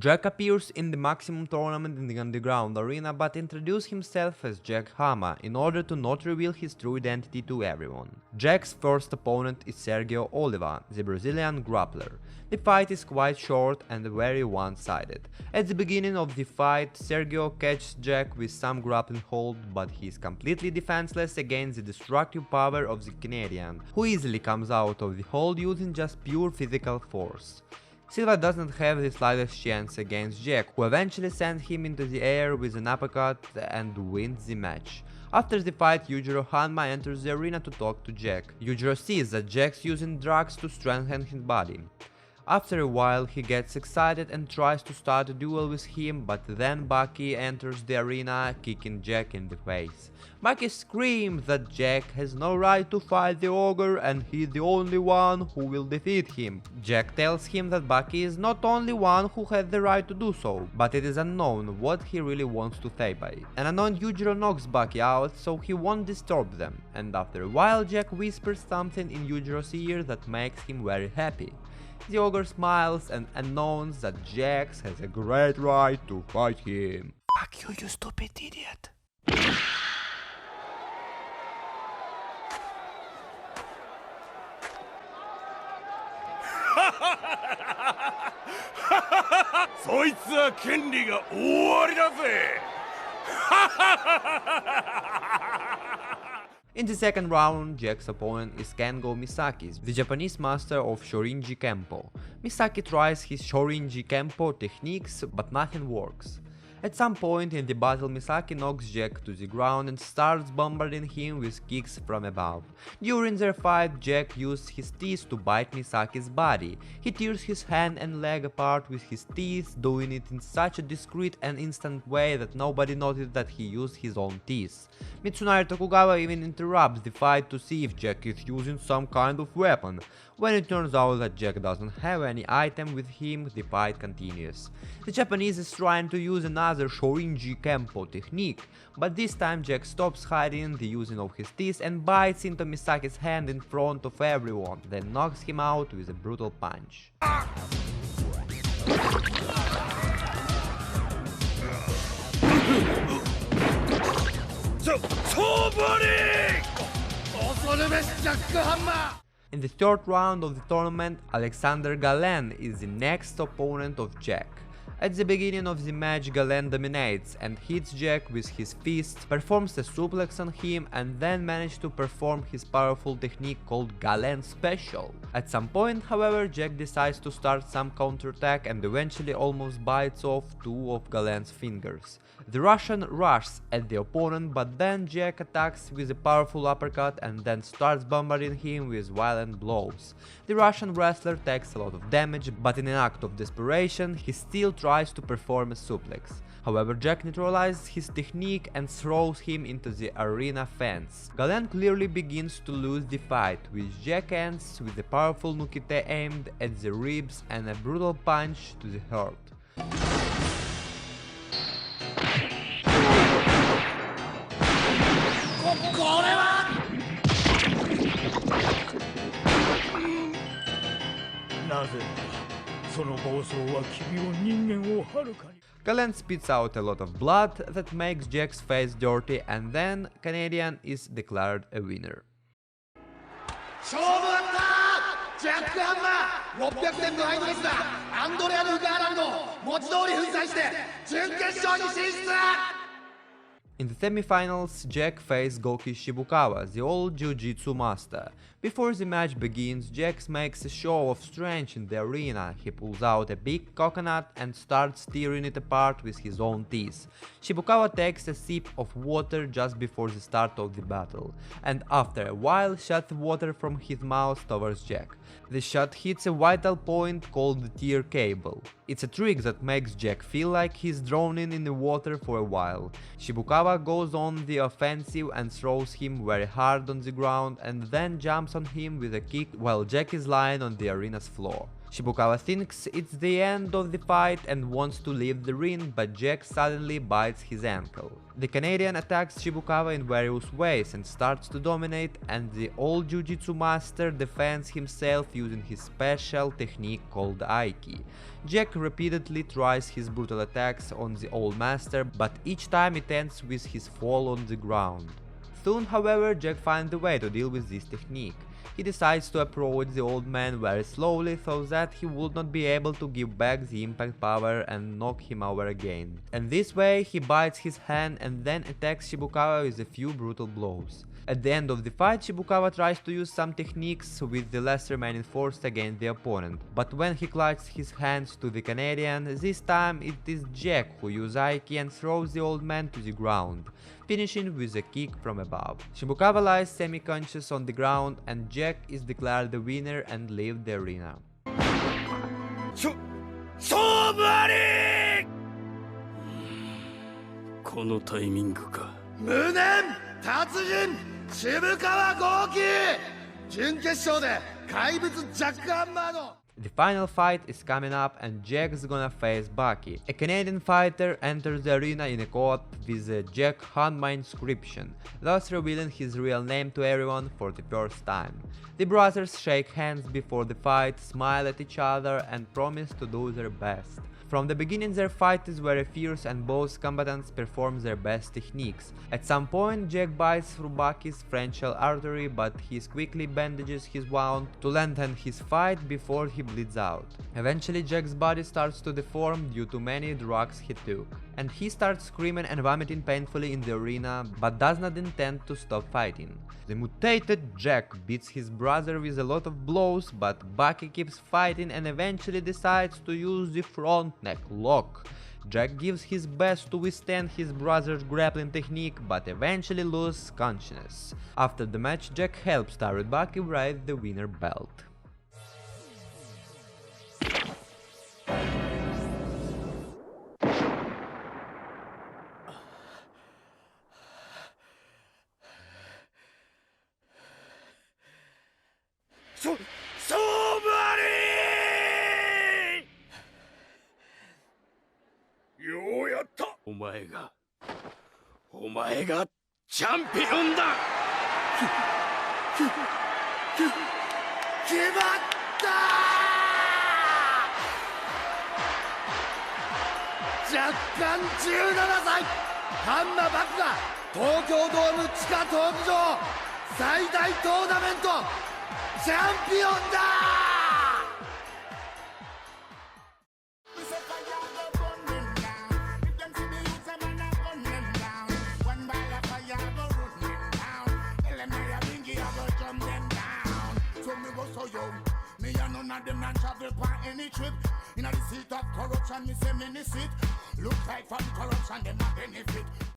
Jack appears in the maximum tournament in the underground arena but introduces himself as Jack Hanma in order to not reveal his true identity to everyone. Jack's first opponent is Sergio Oliva, the Brazilian grappler. The fight is quite short and very one-sided. At the beginning of the fight, Sergio catches Jack with some grappling hold, but he is completely defenseless against the destructive power of the Canadian, who easily comes out of the hold using just pure physical force. Silva doesn't have the slightest chance against Jack, who eventually sends him into the air with an uppercut and wins the match. After the fight, Yujiro Hanma enters the arena to talk to Jack. Yujiro sees that Jack's using drugs to strengthen his body. After a while, he gets excited and tries to start a duel with him, but then BAKI enters the arena, kicking Jack in the face. BAKI screams that Jack has no right to fight the ogre and he's the only one who will defeat him. Jack tells him that BAKI is not only one who has the right to do so, but it is unknown what he really wants to say by it. An unknown Yujiro knocks BAKI out so he won't disturb them, and after a while Jack whispers something in Yujiro's ear that makes him very happy. The ogre smiles and announces that Jax has a great right to fight him. Fuck you, you stupid idiot. In the second round, Jack's opponent is Kengo Misaki, the Japanese master of Shorinji Kempo. Misaki tries his Shorinji Kempo techniques, but nothing works. At some point in the battle, Misaki knocks Jack to the ground and starts bombarding him with kicks from above. During their fight, Jack uses his teeth to bite Misaki's body. He tears his hand and leg apart with his teeth, doing it in such a discreet and instant way that nobody noticed that he used his own teeth. Mitsunari Tokugawa even interrupts the fight to see if Jack is using some kind of weapon. When it turns out that Jack doesn't have any item with him, the fight continues. The Japanese is trying to use another Shorinji Kempo technique, but this time Jack stops hiding the using of his teeth and bites into Misaki's hand in front of everyone, then knocks him out with a brutal punch. In the third round of the tournament, Alexander Galen is the next opponent of Jack. At the beginning of the match, Galen dominates and hits Jack with his fist, performs a suplex on him and then manages to perform his powerful technique called Galen Special. At some point, however, Jack decides to start some counterattack and eventually almost bites off two of Galen's fingers. The Russian rushes at the opponent, but then Jack attacks with a powerful uppercut and then starts bombarding him with violent blows. The Russian wrestler takes a lot of damage, but in an act of desperation, he still tries to perform a suplex. However, Jack neutralizes his technique and throws him into the arena fence. Galen clearly begins to lose the fight, which Jack ends with a powerful nukite aimed at the ribs and a brutal punch to the heart. Galen spits out a lot of blood that makes Jack's face dirty, and then Canadian is declared a winner. In the semi-finals, Jack faced Goku Shibukawa, the old jiu-jitsu master. Before the match begins, Jack makes a show of strength in the arena. He pulls out a big coconut and starts tearing it apart with his own teeth. Shibukawa takes a sip of water just before the start of the battle, and after a while shots water from his mouth towards Jack. The shot hits a vital point called the tear cable. It's a trick that makes Jack feel like he's drowning in the water for a while. Shibukawa goes on the offensive and throws him very hard on the ground and then jumps on him with a kick while Jack is lying on the arena's floor. Shibukawa thinks it's the end of the fight and wants to leave the ring, but Jack suddenly bites his ankle. The Canadian attacks Shibukawa in various ways and starts to dominate, and the old jiu-jitsu master defends himself using his special technique called Aiki. Jack repeatedly tries his brutal attacks on the old master, but each time it ends with his fall on the ground. Soon, however, Jack finds a way to deal with this technique. He decides to approach the old man very slowly so that he would not be able to give back the impact power and knock him over again. And this way he bites his hand and then attacks Shibukawa with a few brutal blows. At the end of the fight, Shibukawa tries to use some techniques with the last remaining force against the opponent, but when he clutches his hands to the Canadian, this time it is Jack who uses Aiki and throws the old man to the ground, finishing with a kick from above. Shibukawa lies semi-conscious on the ground and Jack is declared the winner and leaves the arena. 勝負ありこのタイミングか無念達人渋川豪輝準決勝で怪物ジャックハンマーの The final fight is coming up and Jack's gonna face BAKI. A Canadian fighter enters the arena in a coat with a Jack Hanma inscription, thus revealing his real name to everyone for the first time. The brothers shake hands before the fight, smile at each other and promise to do their best. From the beginning their fight is very fierce and both combatants perform their best techniques. At some point Jack bites through BAKI's frontal artery, but he quickly bandages his wound to lengthen his fight before he bleeds out. Eventually Jack's body starts to deform due to many drugs he took, and he starts screaming and vomiting painfully in the arena, but does not intend to stop fighting. The mutated Jack beats his brother with a lot of blows, but BAKI keeps fighting and eventually decides to use the front neck lock. Jack gives his best to withstand his brother's grappling technique, but eventually loses consciousness. After the match, Jack helps tired BAKI raise the winner belt.お前がチャンピオンだ決まった若干17歳ハンマバクが東京ドーム地下闘技場最大トーナメントチャンピオンだThem not travel for any trip. In the seat of corruption, me say many sit. Look like from corruption, them a benefit.